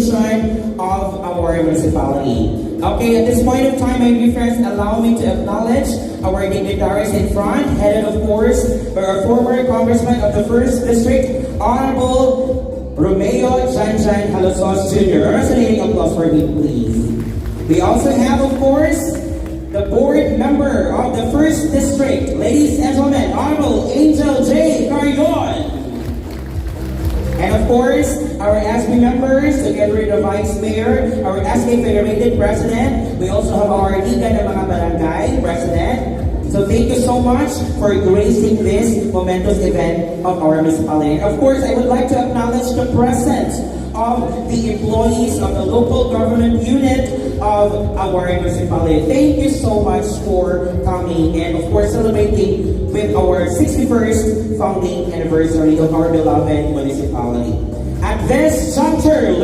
celebration of our municipality. Okay, at this point of time, my dear friends, allow me to acknowledge our dignitaries in front, headed of course by our former Congressman of the 1st District, Honorable Romeo Janjan Halosos Jr. A resonating applause for him, please. We also have, of course, the board member of the 1st District, ladies and gentlemen, Honorable Angel J. Carion. And of course, our SB members, together with the Vice Mayor, our SK Federated President, we also have our Liga ng mga Barangay President. So thank you so much for gracing this momentous event of our municipality. Of course, I would like to acknowledge the presence of the employees of the local government unit of our municipality. Thank you so much for coming and of course celebrating with our 61st founding anniversary of our beloved municipality. At this juncture,